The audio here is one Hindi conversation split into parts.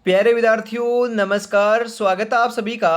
प्यारे विद्यार्थियों नमस्कार। स्वागत है आप सभी का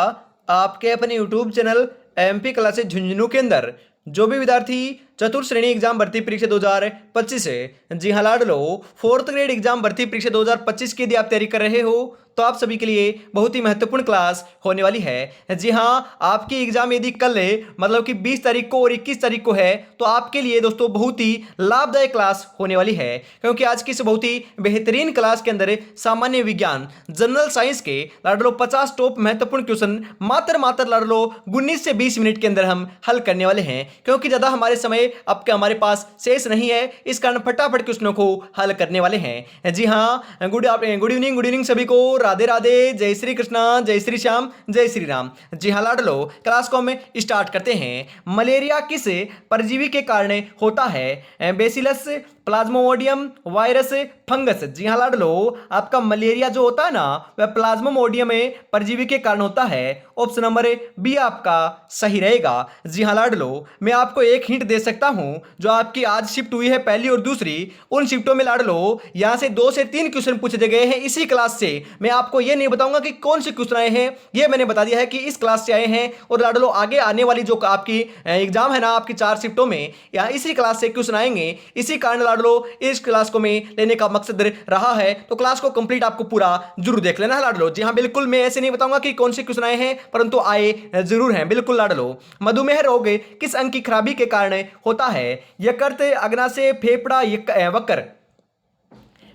आपके अपने YouTube channel MP classes Jhunjhunu के अंदर। जो भी विद्यार्थी चतुर्थ श्रेणी एग्जाम भर्ती परीक्षा 2025 है, जी हाँ लाडलो, फोर्थ ग्रेड एग्जाम भर्ती परीक्षा 2025 की यदि आप तैयारी कर रहे हो तो आप सभी के लिए बहुत ही महत्वपूर्ण क्लास होने वाली है। जी हाँ, आपकी एग्जाम यदि कल है मतलब कि 20 तारीख को और 21 तारीख को है तो आपके लिए दोस्तों बहुत ही लाभदायक क्लास होने वाली है, क्योंकि आज की इस बहुत ही बेहतरीन क्लास के अंदर सामान्य विज्ञान जनरल साइंस के लाडलो 50 टॉप महत्वपूर्ण क्वेश्चन मात्र लाडलो 19 से 20 मिनट के अंदर हम हल करने वाले हैं, क्योंकि ज्यादा हमारे समय अब के हमारे पास शेष नहीं है। इस कारण फटाफट क्वेश्चनों को हल करने वाले हैं। जी हाँ, गुड इवनिंग सभी को। राधे राधे, जय श्री कृष्णा, जय श्री श्याम, जय श्री राम। जी हाँ लाडलो, क्लास को हम स्टार्ट करते हैं। मलेरिया किस परजीवी के कारण होता है? Bacillus, plasmodium, virus, fungus. जी हाँ लाडलो, आपका मलेरिया जो होता है ना वह प्लाज्मोडियम परजीवी के कारण होता है। ऑप्शन नंबर बी आपका सही रहेगा। जी हाँ लाडलो, मैं आपको एक हिंट दे सकता हूं, जो आपकी आज शिफ्ट हुई है पहली और दूसरी, उन शिफ्टों में लाडलो यहां से 2 से 3 क्वेश्चन पूछे गए हैं इसी क्लास से। मैं आपको यह नहीं बताऊंगा कि कौन से क्वेश्चन आए हैं, यह मैंने बता दिया है कि इस क्लास से आए हैं। और लाडलो आगे आने वाली जो आपकी एग्जाम है ना, आपकी 4 शिफ्टों में यहाँ इसी क्लास से क्वेश्चन आएंगे। इसी कारण लाडलो इस क्लास को मैं लेने का मकसद रहा है, तो क्लास को कंप्लीट आपको पूरा जरूर देख लेना है लाडलो। जी हाँ बिल्कुल, मैं ऐसे नहीं बताऊंगा कि कौन से क्वेश्चन आए हैं, परंतु आए जरूर हैं बिल्कुल लाडलो। मधुमेह रोग किस अंग की खराबी के कारण होता है? यकृत, अग्नाशय, फेफड़ा, वक्र।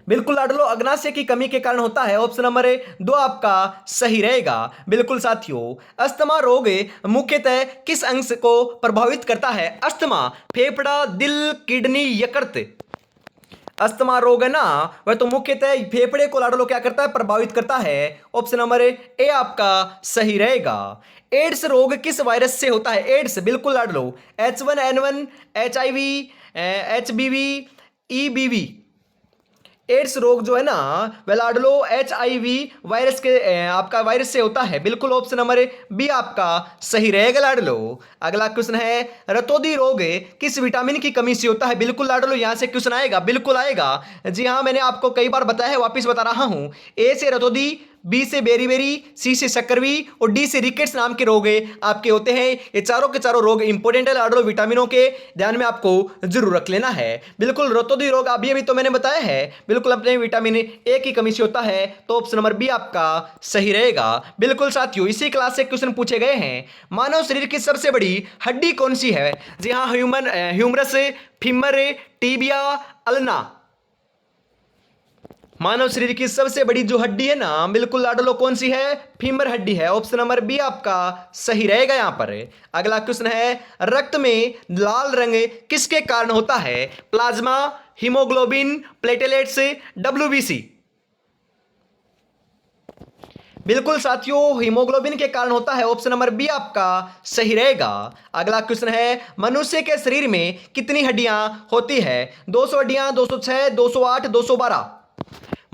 बिल्कुल लाडलो, अग्नाशय की कमी के कारण होता है। ऑप्शन नंबर 2 आपका सही रहेगा। बिल्कुल साथियों, अस्थमा रोग मुख्यतः किस अंग को प्रभावित करता है? अस्थमा, फेफड़ा, दिल, किडनी, यकृत। अस्थमा रोग है ना, वह तो मुख्यतः फेफड़े को लाडलो क्या करता है? प्रभावित करता है। ऑप्शन नंबर ए आपका सही रहेगा। एड्स रोग किस वायरस से होता है? एड्स, बिल्कुल लाडलो, H1N1, HIV, HBV, EBV। Ads रोग जो है ना वह लाडलो HIV वायरस के आपका वायरस से होता है। बिल्कुल ऑप्शन नंबर बी आपका सही रहेगा लाडलो। अगला क्वेश्चन है, रतौंधी रोग किस विटामिन की कमी से होता है? बिल्कुल लाडलो, यहां से क्वेश्चन आएगा, बिल्कुल आएगा। जी हाँ, मैंने आपको कई बार बताया है, वापिस बता रहा हूं। ए से रतौंधी, बी से बेरीबेरी, सी से शक्करवी और डी से रिकेट्स नाम के रोग आपके होते हैं। ये चारों के चारों रोग इंपॉर्टेंट है लाडलो, विटामिनों के ध्यान में आपको जरूर रख लेना है। बिल्कुल रतौंधी रोग अभी तो मैंने बताया है, बिल्कुल अपने विटामिन ए की कमी से होता है, तो ऑप्शन नंबर बी आपका सही रहेगा। बिल्कुल साथियों, इसी क्लास से क्वेश्चन पूछे गए हैं। मानव शरीर की सबसे बड़ी हड्डी कौन सी है? जी हाँ, ह्यूमरस, फीमर, टीबिया, अल्ना। मानव शरीर की सबसे बड़ी जो हड्डी है ना, बिल्कुल लाडलो कौन सी है? फीमर हड्डी है। ऑप्शन नंबर बी आपका सही रहेगा यहां पर। अगला क्वेश्चन है, रक्त में लाल रंग किसके कारण होता है? Plasma, haemoglobin, platelets, WBC। बिल्कुल साथियों, हीमोग्लोबिन के कारण होता है। ऑप्शन नंबर बी आपका सही रहेगा। अगला क्वेश्चन है, मनुष्य के शरीर में कितनी हड्डियां होती है? 200 हड्डियां, 206, 208, 212।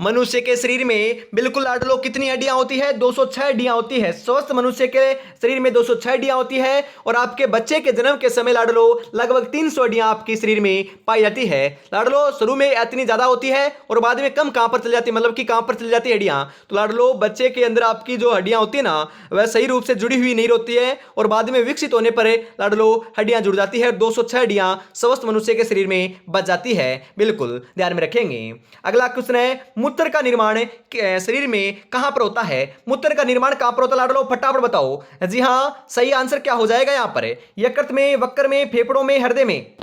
मनुष्य के शरीर में बिल्कुल लाडलो कितनी हड्डियां होती है? 206 हड्डियां होती है। स्वस्थ मनुष्य के शरीर में 206 हड्डियां होती है, और आपके बच्चे के जन्म के समय लाडलो लगभग 300 हड्डियां आपके शरीर में पाई जाती है। लाडलो शुरू में इतनी ज्यादा होती है और बाद में कम कहां पर चली जाती है, मतलब कि कहां पर चली जाती है हड्डियां? तो लाडलो बच्चे के अंदर आपकी जो हड्डियां होती है ना वह सही रूप से जुड़ी हुई नहीं होती है, और बाद में विकसित होने पर लाडलो हड्डियां जुड़ जाती है। 206 हड्डियां स्वस्थ मनुष्य के शरीर में बच जाती है, बिल्कुल ध्यान में रखेंगे। अगला क्वेश्चन है, मूत्र का निर्माण शरीर में कहां पर होता है? मूत्र का निर्माण कहां पर होता है लाडलो, फटाफट बताओ। जी हां, सही आंसर क्या हो जाएगा यहां पर? यकृत में, वक्र में, फेफड़ों में, हृदय में।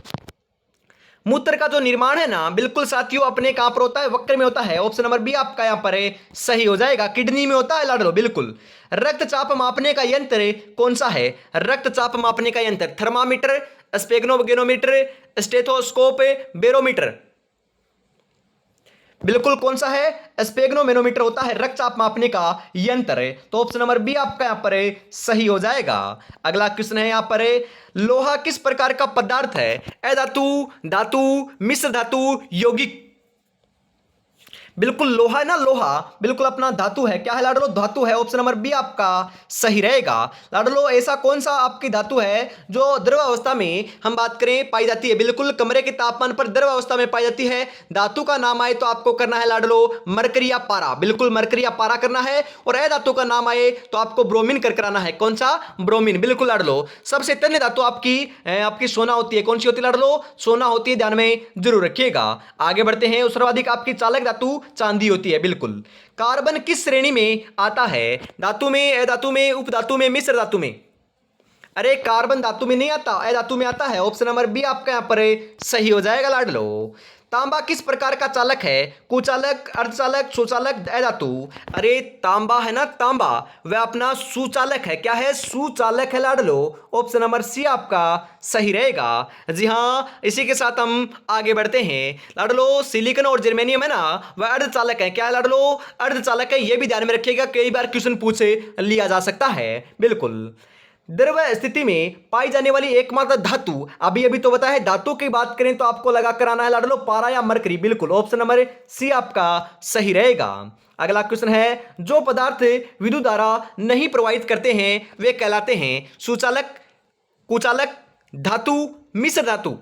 मूत्र का जो निर्माण है ना, बिल्कुल साथियों अपने कहां पर होता है? वक्र में होता है। ऑप्शन नंबर बी आपका यहां पर सही हो जाएगा। किडनी में होता है लाडलो, बिल्कुल। रक्तचाप मापने का यंत्र कौन सा है? रक्तचाप मापने का यंत्र, थर्मामीटर, स्पेग्नोगेनोमीटर, स्टेथोस्कोप, बेरोमीटर। बिल्कुल कौन सा है? स्पेग्नोमेनोमीटर होता है रक्तचाप मापने का यंत्र। तो ऑप्शन नंबर बी आपका यहां पर सही हो जाएगा। अगला क्वेश्चन है यहां पर, लोहा किस प्रकार का पदार्थ है? अधातु, धातु, मिश्र धातु, यौगिक। बिल्कुल लोहा है ना, लोहा बिल्कुल अपना धातु है। क्या है लाडलो? धातु है। ऑप्शन नंबर बी आपका सही रहेगा। लाडलो ऐसा कौन सा आपकी धातु है जो द्रव अवस्था में हम बात करें पाई जाती है? बिल्कुल कमरे के तापमान पर द्रव अवस्था में पाई जाती है। धातु का नाम आए तो आपको करना है लाडलो मरकरी या पारा। बिल्कुल मरकरी या पारा करना है। और अ धातु का नाम आए तो आपको ब्रोमीन कर कराना है। कौन सा? ब्रोमीन। बिल्कुल लाडलो। सबसे तन्य धातु आपकी सोना होती है। कौन सी होती है लाडलो? सोना होती है, ध्यान में जरूर रखिएगा। आगे बढ़ते हैं। सर्वाधिक आपकी चालक धातु चांदी होती है। बिल्कुल। कार्बन किस श्रेणी में आता है? धातु में, अधातु में, उपधातु में, मिश्र धातु में? अरे कार्बन धातु में नहीं आता, अधातु में आता है। ऑप्शन नंबर बी आपका यहां पर सही हो जाएगा लाडलो। तांबा किस प्रकार का चालक है? कुचालक, अर्धचालक, सुचालक, अधातु? अरे तांबा है ना, तांबा वह अपना सुचालक है। क्या है? सुचालक है लाडलो। ऑप्शन नंबर सी आपका सही रहेगा। जी हाँ, इसी के साथ हम आगे बढ़ते हैं लाडलो। सिलिकॉन और जर्मेनियम है ना, वह अर्धचालक है। क्या है लाडलो? अर्धचालक है। यह भी ध्यान में रखिएगा, कई बार क्वेश्चन पूछ लिया जा सकता है। बिल्कुल। द्रव स्थिति में पाई जाने वाली एकमात्र धातु, अभी अभी तो बताया है। धातु की बात करें तो आपको लगा कर आना है लाडलो पारा या मरकरी। बिल्कुल ऑप्शन नंबर सी आपका सही रहेगा। अगला क्वेश्चन है, जो पदार्थ विद्युत धारा नहीं प्रवाहित करते हैं वे कहलाते हैं सुचालक, कुचालक, धातु, मिश्र धातु?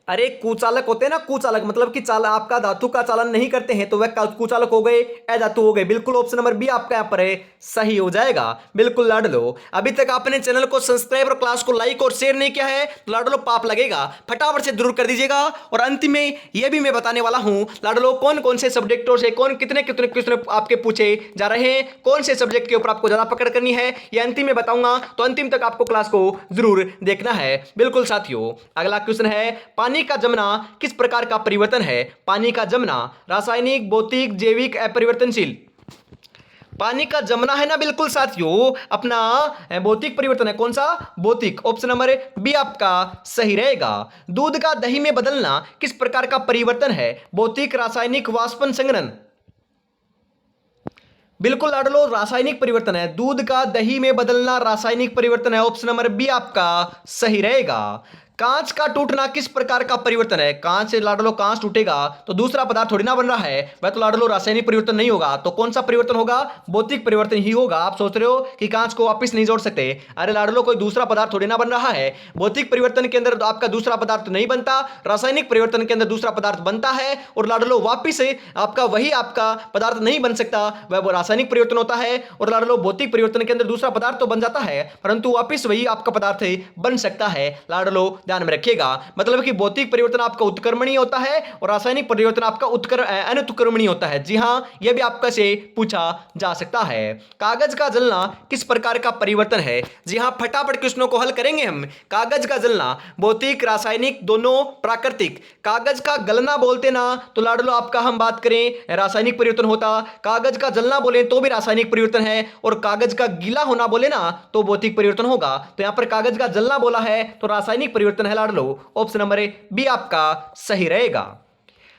अरे कुचालक होते हैं ना, कुचालक मतलब कि चाल आपका धातु का चालन नहीं करते हैं तो वह कुचालक हो गए, अधातु हो गए। बिल्कुल ऑप्शन नंबर बी आपका यहां पर है सही हो जाएगा। बिल्कुल लाडलो। अभी तक आपने चैनल को सब्सक्राइब और क्लास को लाइक और शेयर नहीं किया है तो लाडलो पाप लगेगा, फटाफट से जरूर कर दीजिएगा। और अंतिम में यह भी मैं बताने वाला हूं लाडलो कौन कौन से सब्जेक्टों से कौन कितने कितने क्वेश्चन आपके पूछे जा रहे हैं, कौन से सब्जेक्ट के ऊपर आपको ज्यादा पकड़ करनी है, यह अंतिम में बताऊंगा। तो अंतिम तक आपको क्लास को जरूर देखना है। बिल्कुल साथियों। अगला क्वेश्चन है, पानी का जमना किस प्रकार का परिवर्तन है? पानी का जमना रासायनिक, भौतिक, जैविक, अपरिवर्तनशील? पानी का जमना है ना, बिल्कुल साथियों अपना भौतिक परिवर्तन है। कौन सा? भौतिक। ऑप्शन नंबर बी आपका सही रहेगा। दूध का दही में बदलना किस प्रकार का परिवर्तन है? भौतिक, रासायनिक, वाष्पन, संघनन? बिल्कुल लाडलो रासायनिक परिवर्तन है। दूध का दही में बदलना रासायनिक परिवर्तन है। ऑप्शन नंबर बी आपका सही रहेगा। कांच का टूटना किस प्रकार का परिवर्तन है? कांच से लाडलो कांच टूटेगा तो दूसरा पदार्थ थोड़ी ना बन रहा है, वह तो लाडलो रासायनिक परिवर्तन नहीं होगा। तो कौन सा परिवर्तन होगा? भौतिक परिवर्तन ही होगा। आप सोच रहे हो कि कांच को वापस नहीं जोड़ सकते, अरे लाडलो कोई दूसरा पदार्थ थोड़ी ना बन रहा है। भौतिक परिवर्तन के अंदर आपका दूसरा पदार्थ नहीं बनता, रासायनिक परिवर्तन के अंदर दूसरा पदार्थ बनता है और लाडलो वापिस आपका वही आपका पदार्थ नहीं बन सकता, वह रासायनिक परिवर्तन होता है। और लाडलो भौतिक परिवर्तन के अंदर दूसरा पदार्थ तो बन जाता है परंतु वापिस वही आपका पदार्थ बन सकता है। लाडलो ध्यान में रखिएगा, मतलब कि भौतिक परिवर्तन आपका उत्क्रमणीय होता है और रासायनिक परिवर्तन आपका अनुत्क्रमणीय होता है। जी हां, यह भी आपका से पूछा जा सकता है। कागज का जलना किस प्रकार का परिवर्तन है? जी हां, फटाफट क्वेश्चनों को हल करेंगे हम। कागज का जलना भौतिक, रासायनिक, दोनों, प्राकृतिक? कागज का गलना बोलते ना तो लाडलो आपका हम बात करें रासायनिक परिवर्तन होता, कागज का जलना बोले तो भी रासायनिक परिवर्तन है, और कागज का गीला होना बोले ना तो भौतिक परिवर्तन होगा। तो यहां पर कागज का जलना बोला है तो रासायनिक परिवर्तन है लाडलो। ऑप्शन नंबर बी आपका सही रहेगा।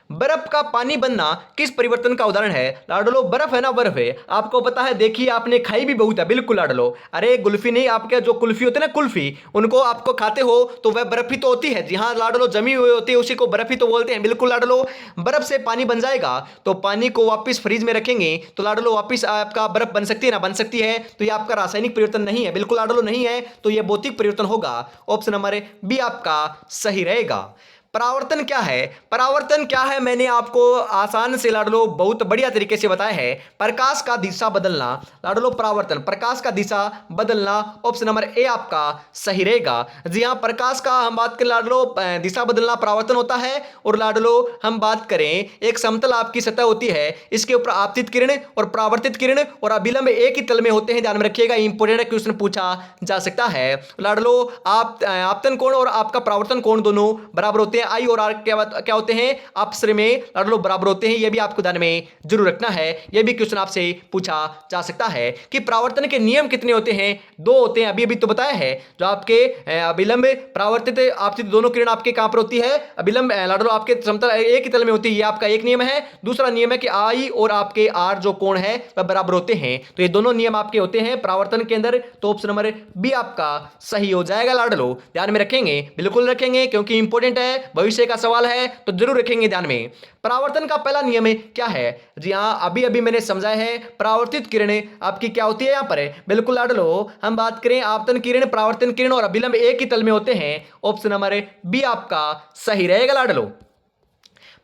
बर्फ का पानी बनना किस परिवर्तन का उदाहरण है? लाडलो बर्फ है ना, बर्फ है, आपको पता है, देखिए आपने खाई भी बहुत है। बिल्कुल लाडलो। अरे कुल्फी नहीं, आपके जो कुल्फी होते हैं ना, कुल्फी, उनको आपको खाते हो तो वह बर्फ ही तो होती है। जी हाँ लाडलो, जमी हुई होती है, उसी को बर्फ ही तो बोलते हैं। बिल्कुल लाडलो। बर्फ से पानी बन जाएगा तो पानी को वापिस फ्रीज में रखेंगे तो लाडलो वापिस आपका बर्फ बन सकती है ना, बन सकती है। तो यह आपका रासायनिक परिवर्तन नहीं है। बिल्कुल लाडलो नहीं है, तो यह भौतिक परिवर्तन होगा। ऑप्शन नंबर बी आपका सही रहेगा। परावर्तन क्या है? परावर्तन क्या है मैंने आपको आसान से लाडलो बहुत बढ़िया तरीके से बताया है। प्रकाश का दिशा बदलना लाडलो परावर्तन, प्रकाश का दिशा बदलना। ऑप्शन नंबर ए आपका सही रहेगा। जी हां, प्रकाश का हम बात करें लाडलो दिशा बदलना परावर्तन होता है। और लाडलो हम बात करें, एक समतल आपकी सतह होती है, इसके ऊपर आपतित किरण और परावर्तित किरण और अभिलंब एक ही तल में होते हैं। ध्यान में रखिएगा, इंपोर्टेंट क्वेश्चन पूछा जा सकता है। लाडलो आपतन कोण और आपका परावर्तन कोण दोनों बराबर होते हैं। आई और आर क्या होते हैं? आपस में लाडलो बराबर होते हैं। यह भी आपको ध्यान में जरूर रखना है। यह भी क्वेश्चन आपसे पूछा जा सकता है कि परावर्तन के नियम कितने होते हैं? दो होते हैं, अभी अभी तो बताया है। जो आपके अभिलंब, परावर्तित, आपतित दोनों किरण आपके कहां पर होती है? अभिलंब लाडलो आपके समतल एक ही तल में होती है। यह आपका एक नियम है। दूसरा नियम है कि आई और आपके आर जो कोण है वह बराबर होते हैं। तो ये दोनों नियम आपके होते हैं परावर्तन के अंदर। तो ऑप्शन नंबर बी आपका सही हो जाएगा लाडलो। ध्यान में रखेंगे, बिल्कुल रखेंगे, क्योंकि इंपॉर्टेंट है भविष्य का सवाल है तो जरूर रखेंगे ध्यान में। परावर्तन का पहला नियम है क्या है? जी हाँ, अभी अभी मैंने समझाया है। परावर्तित किरणें आपकी क्या होती है यहाँ पर? बिल्कुल लाडलो, हम बात करें आपतन किरण, परावर्तन किरण और अभिलंब एक ही तल में होते हैं। ऑप्शन नंबर बी आपका सही रहेगा लाडलो।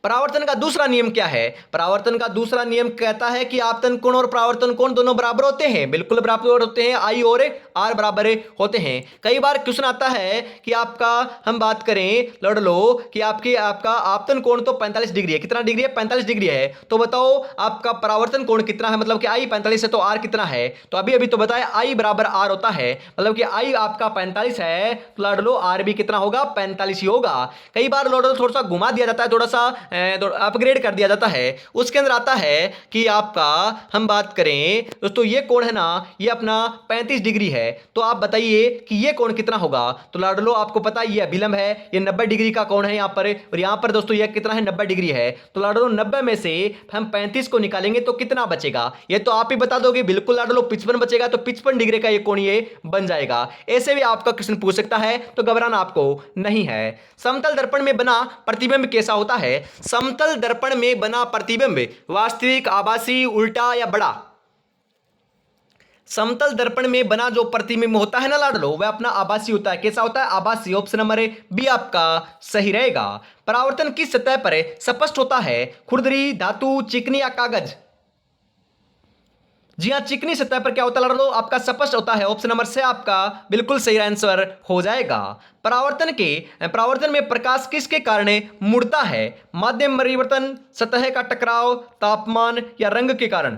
परावर्तन का दूसरा नियम क्या है? परावर्तन का दूसरा नियम कहता है कि आपतन कोण और परावर्तन कोण दोनों बराबर होते हैं। बिल्कुल बराबर होते हैं, आई और आर बराबर होते हैं। कई बार क्वेश्चन आता है कि आपका, हम बात करें लड़ लो कि आपका आपतन कोण तो 45 डिग्री है। कितना डिग्री है? 45 डिग्री है। तो बताओ आपका परावर्तन कोण कितना है? मतलब कि आई 45 है तो आर कितना है? तो अभी अभी तो बताया आई बराबर आर होता है, मतलब कि आई आपका 45 है तो लड़ लो आर भी कितना होगा? 45 ही होगा। कई बार लड़ लो थोड़ा सा घुमा दिया जाता है, थोड़ा सा अपग्रेड कर दिया जाता है। उसके अंदर आता है कि आपका, हम बात करें दोस्तों, ये कोण है ना, ये अपना 35 डिग्री है। तो आप बताइए कि ये कोण कितना होगा? तो लाडलो आपको पता है ये अभिलंब है, ये 90 डिग्री का कोण है यहाँ पर, और यहाँ पर दोस्तों ये कितना है? 90 डिग्री है। तो लाडलो 90 में से हम 35 को निकालेंगे तो कितना बचेगा? ये तो आप ही बता दोगे। बिल्कुल लाडलो 55 बचेगा, तो 55 डिग्री का ये कोण ये बन जाएगा। ऐसे भी आपका क्वेश्चन पूछ सकता है, तो घबराना आपको नहीं है। समतल दर्पण में बना प्रतिबिंब कैसा होता है? समतल दर्पण में बना प्रतिबिंब वास्तविक, आभासी, उल्टा या बड़ा? समतल दर्पण में बना जो प्रतिबिंब होता है ना लाडलो, वह अपना आभासी होता है। कैसा होता है? आभासी। ऑप्शन नंबर बी आपका सही रहेगा। परावर्तन किस सतह पर स्पष्ट होता है? खुरदरी, धातु, चिकनी या कागज? जी हां, चिकनी सतह पर क्या होता है लाडलो? आपका स्पष्ट होता है। ऑप्शन नंबर से आपका बिल्कुल सही आंसर हो जाएगा। परावर्तन में प्रकाश किसके कारण मुड़ता है? माध्यम परिवर्तन, सतह का टकराव, तापमान या रंग के कारण?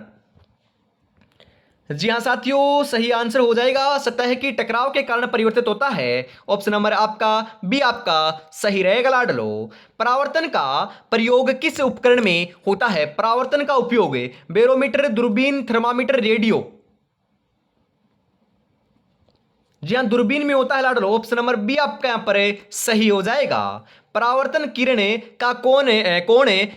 जी हां साथियों, सही आंसर हो जाएगा सतह की टकराव के कारण परिवर्तित होता है। ऑप्शन नंबर आपका बी आपका सही रहेगा लाडलो। परावर्तन का प्रयोग किस उपकरण में होता है? परावर्तन का उपयोग बैरोमीटर, दूरबीन, थर्मामीटर, रेडियो? जी हां, दूरबीन में होता है लाडलो। ऑप्शन नंबर बी आपका यहां पर सही हो जाएगा। परावर्तन किरणें का कोण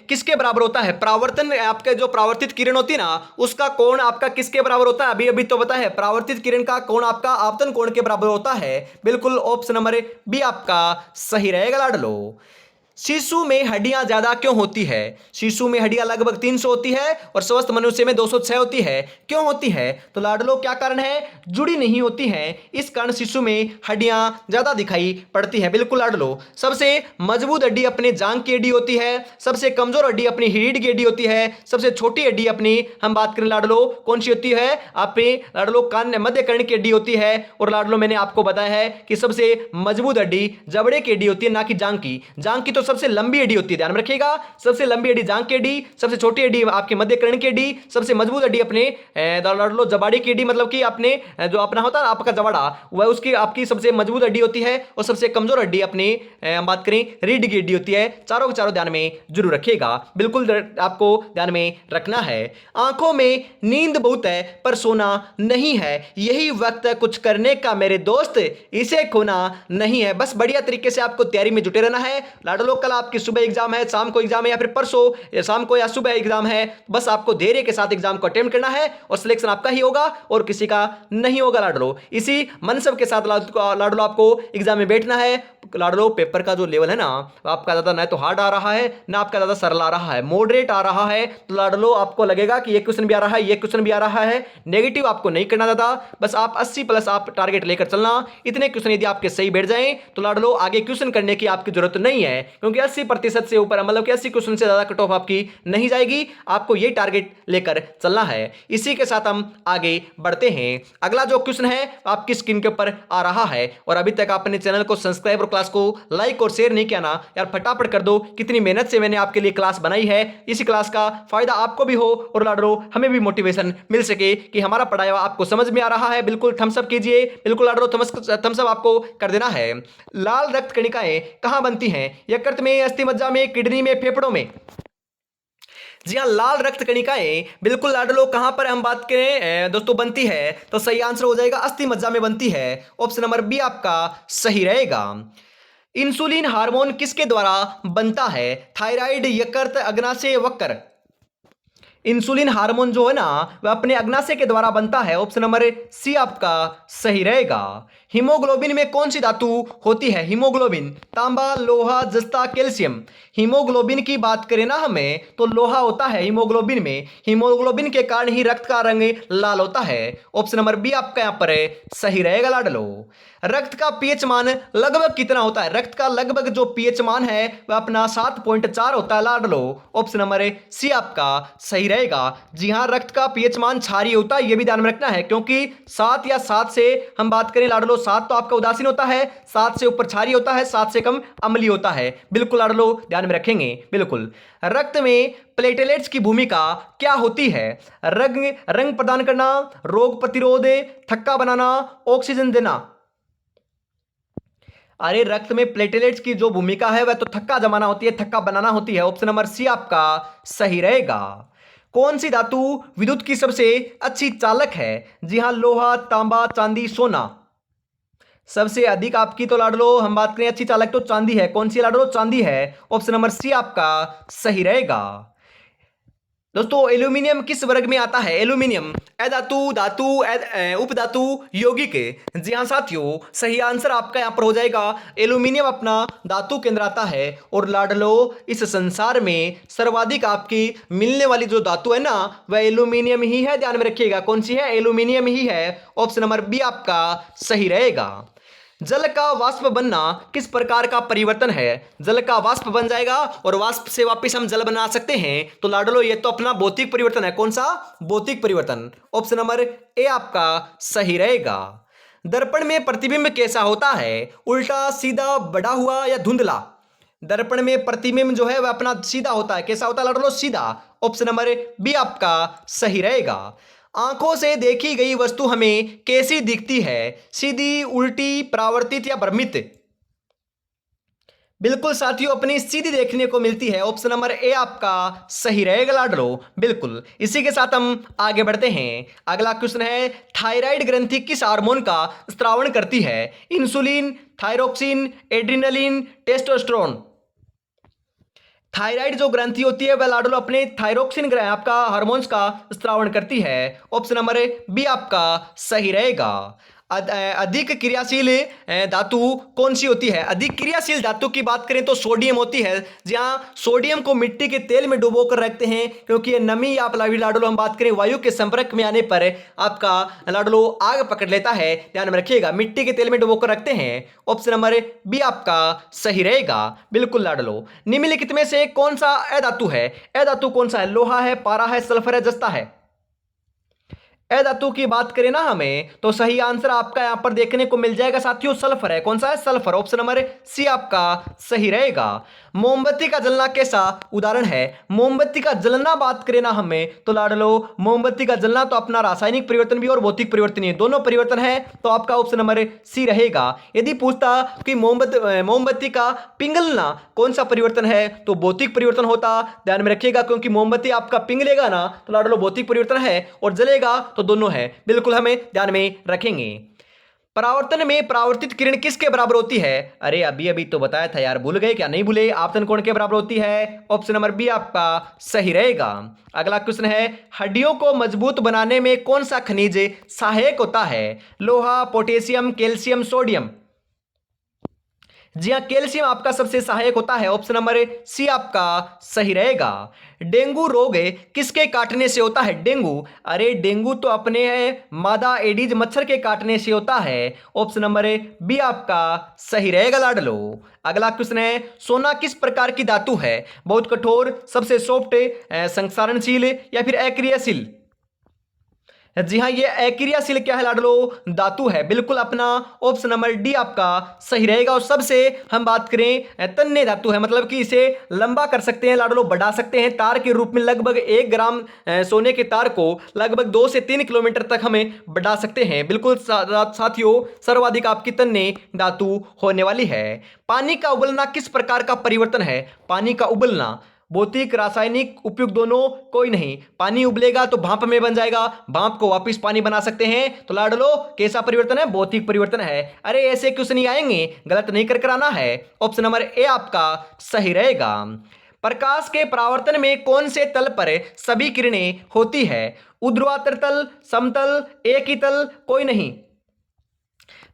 किसके बराबर होता है? परावर्तन आपके जो परावर्तित किरण होती है ना, उसका कोण आपका किसके बराबर होता है? अभी अभी तो पता है, परावर्तित किरण का कोण आपका आपतन कोण के बराबर होता है। बिल्कुल ऑप्शन नंबर बी आपका सही रहेगा लाडलो। शिशु में हड्डियां ज्यादा क्यों होती है? शिशु में हड्डियां लगभग 300 होती है और स्वस्थ मनुष्य में 206 होती है। क्यों होती है? तो लाडलो क्या कारण है? जुड़ी नहीं होती है, इस कारण शिशु में हड्डियां ज्यादा दिखाई पड़ती है। बिल्कुल लाडलो, सबसे मजबूत हड्डी अपनी जांघ की हड्डी होती है, सबसे कमजोर हड्डी अपनी रीढ़ की हड्डी होती है, सबसे छोटी हड्डी अपनी, हम बात करें लाडलो, कौन सी होती है? आपने लाडलो कान मध्य कर्ण की हड्डी होती है। और लाडलो मैंने आपको बताया है कि सबसे मजबूत हड्डी जबड़े की हड्डी होती है, ना कि जांघ की। जांघ की तो सबसे लंबी हड्डी होती है, ध्यान में रखिएगा। सबसे लंबी हड्डी जांघ की हड्डी, सबसे छोटी हड्डी आपके मध्य कर्ण की हड्डी, सबसे मजबूत हड्डी अपने लो जबाड़ी की हड्डी, मतलब कि अपने जो अपना होता है आपका जबाड़ा, वह उसकी आपकी सबसे मजबूत हड्डी होती है। और सबसे कमजोर हड्डी अपनी बात करें रीढ़ की हड्डी होती है। चारों के चारों ध्यान में जरूर रखिएगा, बिल्कुल आपको ध्यान में रखना है। आंखों में नींद बहुत है पर सोना नहीं है, यही वक्त है कुछ करने का मेरे दोस्त, इसे खोना नहीं है। बस बढ़िया तरीके से आपको तैयारी में जुटे रहना है लाडलो। कल आपकी सुबह एग्जाम है, शाम को एग्जाम है, या फिर परसों या शाम को या सुबह एग्जाम है। बस आपको धैर्य के साथ एग्जाम को अटेम्प्ट करना है और सिलेक्शन आपका ही होगा और किसी का नहीं होगा लाडलो। इसी मनसब के साथ लाडलो आपको एग्जाम में बैठना है। लाडलो पेपर का जो लेवल है ना, आपका ज्यादा ना तो हार्ड आ रहा है ना आपका ज्यादा सरल आ रहा है, मॉडरेट आ रहा है। तो लाडलो आपको लगेगा कि ये क्वेश्चन भी आ रहा है, ये क्वेश्चन भी आ रहा है, नेगेटिव आपको नहीं करना ज्यादा। बस आप 80 प्लस आप टारगेट लेकर चलना। इतने क्वेश्चन यदि आपके सही बैठ जाएं तो लाडलो आगे क्वेश्चन करने की आपकी जरूरत नहीं है, क्योंकि 80% से ऊपर, मतलब कि 80 क्वेश्चन से ज्यादा कट ऑफ आपकी नहीं जाएगी। आपको ये टारगेट लेकर चलना है। इसी के साथ हम आगे बढ़ते हैं। अगला जो क्वेश्चन है आपकी स्क्रीन के ऊपर आ रहा है, और अभी तक आपने चैनल को सब्सक्राइब और क्लास को लाइक और शेयर नहीं किया ना यार, फटाफट कर दो। कितनी मेहनत से मैंने आपके लिए क्लास बनाई है, इसी क्लास का फायदा आपको भी हो और लाडलो हमें भी मोटिवेशन मिल सके कि हमारा पढ़ाया हुआ आपको समझ में आ रहा है। बिल्कुल थम्स अप कीजिए, बिल्कुल लाडलो थम्स अप आपको कर देना है। लाल रक्त कणिकाएं कहां बनती हैं? यकृत में, अस्थि मज्जा में, किडनी में, फेफड़ों में? जी हाँ, लाल रक्त कणिकाएं बिल्कुल लाडलो कहां पर हम बात करें दोस्तों बनती है, तो सही आंसर हो जाएगा अस्थि मज्जा में बनती है। ऑप्शन नंबर बी आपका सही रहेगा। इंसुलिन हार्मोन किसके द्वारा बनता है? थायराइड, यकृत, अग्नाशय, वक्र? इंसुलिन हार्मोन जो है ना वह अपने अग्नाशय के द्वारा बनता है। ऑप्शन नंबर सी आपका सही रहेगा। हीमोग्लोबिन में कौन सी धातु होती है? हीमोग्लोबिन तांबा, लोहा, जस्ता, कैल्शियम। हीमोग्लोबिन की बात करें ना हमें तो लोहा होता है हीमोग्लोबिन में। हीमोग्लोबिन के कारण ही रक्त का रंग लाल होता है। ऑप्शन नंबर बी आपका यहां पर सही रहेगा लाडलो। रक्त का पीएच मान लगभग कितना होता है? रक्त का लगभग जो पीएच मान है वह अपना 7.4 होता है लाडलो। ऑप्शन नंबर सी आपका सही रहेगा। जी हां, रक्त का पीएच मान क्षारीय होता है, यह भी ध्यान में रखना है, क्योंकि 7 या 7 से हम बात करें लाडलो, 7 तो आपका उदासीन होता है, 7 से ऊपर क्षारीय होता है, 7 से कम अम्लीय होता है। बिल्कुल लाडलो ध्यान में रखेंगे। बिल्कुल। रक्त में प्लेटलेट्स की भूमिका क्या होती है? रंग प्रदान करना, रोग प्रतिरोध, थक्का बनाना, ऑक्सीजन देना। अरे रक्त में प्लेटलेट्स की जो भूमिका है वह तो थक्का जमाना होती है, थक्का बनाना होती है। ऑप्शन नंबर सी आपका सही रहेगा। कौन सी धातु विद्युत की सबसे अच्छी चालक है? जी हां, लोहा, तांबा, चांदी, सोना। सबसे अधिक आपकी तो लाडलो हम बात करें अच्छी चालक तो चांदी है। कौन सी लाडलो? चांदी है। ऑप्शन नंबर सी आपका सही रहेगा। दोस्तों एल्यूमिनियम किस वर्ग में आता है? एल्यूमिनियम अधातु, धातु, उपधातु, यौगिक। जी हाँ साथियों, सही आंसर आपका यहां पर हो जाएगा एल्यूमिनियम अपना धातु केंद्र आता है। और लाडलो इस संसार में सर्वाधिक आपकी मिलने वाली जो धातु है ना वह एल्यूमिनियम ही है। ध्यान में रखिएगा कौन सी है? एल्यूमिनियम ही है। ऑप्शन नंबर बी आपका सही रहेगा। जल का वाष्प बनना किस प्रकार का परिवर्तन है? जल का वाष्प बन जाएगा और वाष्प से वापस हम जल बना सकते हैं। तो लाडलो ये तो अपना भौतिक परिवर्तन है। कौन सा? भौतिक परिवर्तन। ऑप्शन नंबर ए आपका सही रहेगा। दर्पण में प्रतिबिंब कैसा होता है? उल्टा, सीधा, बढ़ा हुआ या धुंधला? दर्पण में प्रतिबिंब जो है वह अपना सीधा होता है। कैसा होता है लाडलो? सीधा। ऑप्शन नंबर बी आपका सही रहेगा। आंखों से देखी गई वस्तु हमें कैसी दिखती है? सीधी, उल्टी, परावर्तित या भ्रमित? बिल्कुल साथियों, अपनी सीधी देखने को मिलती है। ऑप्शन नंबर ए आपका सही रहेगा लाडलो। बिल्कुल। इसी के साथ हम आगे बढ़ते हैं। अगला क्वेश्चन है, थायराइड ग्रंथि किस हार्मोन का स्त्रावण करती है? Insulin, thyroxine, adrenaline, testosterone. Thyroid जो ग्रंथि होती है वह लाडलो अपने थायरोक्सिन आपका हार्मोन्स का स्त्रावण करती है। ऑप्शन नंबर बी आपका सही रहेगा। अधिक क्रियाशील धातु कौन सी होती है? अधिक क्रियाशील धातु की बात करें तो सोडियम होती है। जहां सोडियम को मिट्टी के तेल में डुबो कर रखते हैं, क्योंकि ये नमी या लाडलो हम बात करें वायु के संपर्क में आने पर आपका लाडलो आग पकड़ लेता है। ध्यान में रखिएगा, मिट्टी के तेल में डुबो कर रखते हैं। ऑप्शन नंबर बी आपका सही रहेगा। बिल्कुल लाडलो। निम्नलिखित में से कौन सा अधातु है? अधातु कौन सा है? लोहा है, पारा है, सल्फर है, जस्ता है? अधातु की बात करें ना हमें तो सही आंसर आपका यहां पर देखने को मिल जाएगा साथियों, सल्फर है। कौन सा है? सल्फर। ऑप्शन नंबर सी आपका सही रहेगा। मोमबत्ती का जलना कैसा उदाहरण है? मोमबत्ती का जलना बात करें ना हमें तो लाडलो मोमबत्ती का जलना तो अपना रासायनिक परिवर्तन भी और भौतिक परिवर्तन ही दोनों परिवर्तन है। तो आपका ऑप्शन नंबर सी रहेगा। यदि पूछता कि मोमबत्ती का पिघलना कौन सा परिवर्तन है तो भौतिक परिवर्तन होता। ध्यान में रखिएगा, क्योंकि मोमबत्ती आपका पिघलेगा ना तो लाडलो भौतिक परिवर्तन है, और जलेगा तो दोनों है। बिल्कुल हमें ध्यान में रखेंगे। परावर्तन में परावर्तित किरण किसके बराबर होती है? अरे अभी अभी तो बताया था यार, भूल गए क्या? नहीं भूले। आपतन कोण के बराबर होती है। ऑप्शन नंबर बी आपका सही रहेगा। अगला क्वेश्चन है, हड्डियों को मजबूत बनाने में कौन सा खनिज सहायक होता है? लोहा, पोटेशियम, कैल्शियम, सोडियम? जी हाँ, कैल्शियम आपका सबसे सहायक होता है। ऑप्शन नंबर सी आपका सही रहेगा। डेंगू रोग किसके काटने से होता है? डेंगू, अरे डेंगू तो अपने मादा एडीज मच्छर के काटने से होता है। ऑप्शन नंबर बी आपका सही रहेगा लाडलो। अगला क्वेश्चन है, सोना किस प्रकार की धातु है? बहुत कठोर, सबसे सॉफ्ट, संक्षारणशील या फिर अक्रियाशील? जी हाँ, ये अक्रियाशील क्या है लाडलो? धातु है। बिल्कुल अपना ऑप्शन नंबर डी आपका सही रहेगा। और सबसे हम बात करें तन्य धातु है, मतलब कि इसे लंबा कर सकते हैं लाडलो, बढ़ा सकते हैं। तार के रूप में लगभग 1 ग्राम सोने के तार को लगभग 2 से 3 किलोमीटर तक हमें बढ़ा सकते हैं। बिल्कुल साथियों, सर्वाधिक आपकी तन्य धातु होने वाली है। पानी का उबलना किस प्रकार का परिवर्तन है? पानी का उबलना भौतिक, रासायनिक, उपयुक्त दोनों? कोई नहीं। पानी उबलेगा तो भाप में बन जाएगा, भाप को वापस पानी बना सकते हैं। तो लाडलो कैसा परिवर्तन है? भौतिक परिवर्तन है। अरे ऐसे क्वेश्चन नहीं आएंगे, गलत नहीं कर आना है। ऑप्शन नंबर ए आपका सही रहेगा। प्रकाश के परावर्तन में कौन से तल पर सभी किरणें होती है? ऊर्ध्वाधर तल, समतल, एक ही तल, कोई नहीं।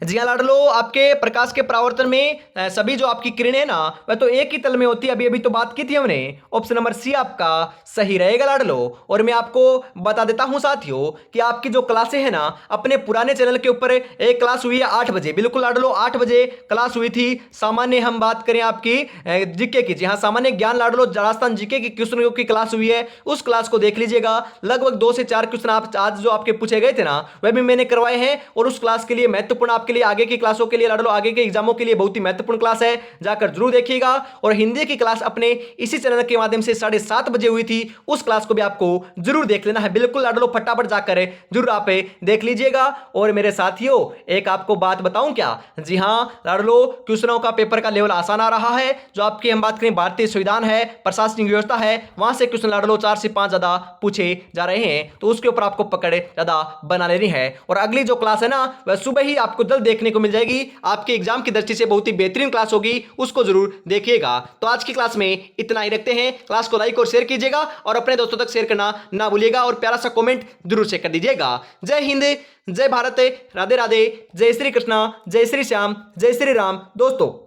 जी हाँ लाडलो, आपके प्रकाश के परावर्तन में सभी जो आपकी किरणें है ना वह तो एक ही तल में होती है। अभी अभी तो बात की थी हमने। ऑप्शन नंबर सी आपका सही रहेगा लाडलो। और मैं आपको बता देता हूं साथियों कि आपकी जो क्लासें हैं ना अपने पुराने चैनल के ऊपर एक क्लास हुई है 8 बजे, बिल्कुल लाडलो 8 बजे क्लास हुई थी। सामान्य हम बात करें आपकी जीके की, जी हाँ सामान्य ज्ञान लाडलो राजस्थान जीके की क्वेश्चन की क्लास हुई है, उस क्लास को देख लीजिएगा। लगभग 2 से 4 क्वेश्चन आप आज जो आपके पूछे गए थे ना वह भी मैंने करवाए हैं। और उस क्लास के लिए महत्वपूर्ण आपके लिए आगे की क्लासों के लिए लाडलो आगे के एग्जामों के लिए बहुत ही महत्वपूर्ण क्लास है, जाकर जरूर देखिएगा। और हिंदी की क्लास अपने इसी चैनल के माध्यम से 7:30 बजे हुई थी, उस क्लास को भी आपको जरूर देख लेना है। बिल्कुल लाडलो फटाफट जाकर जरूर आप देख लीजिएगा। और मेरे साथियों एक आपको बात बताऊं क्या, जी हां लाडलो क्वेश्चनों का पेपर का लेवल आसान आ रहा है। जो आपकी हम बात करें भारतीय संविधान है, प्रशासनिक व्यवस्था है, वहां से क्वेश्चन लाडलो 4 से 5 ज्यादा पूछे जा रहे हैं, तो उसके ऊपर आपको पकड़ ज्यादा बना लेनी है। और अगली जो क्लास है ना वह सुबह ही आपको जल्द देखने को मिल जाएगी। आपके एग्जाम की दृष्टि से बहुत ही बेहतरीन क्लास होगी, उसको जरूर देखिएगा। तो आज की क्लास में इतना ही रखते हैं। क्लास को लाइक और शेयर कीजिएगा और अपने दोस्तों तक शेयर करना ना भूलिएगा और प्यारा सा कमेंट जरूर से कर दीजिएगा। जय हिंद, जय भारत, राधे राधे, जय श्री कृष्णा, जय श्री श्याम, जय श्री राम दोस्तों।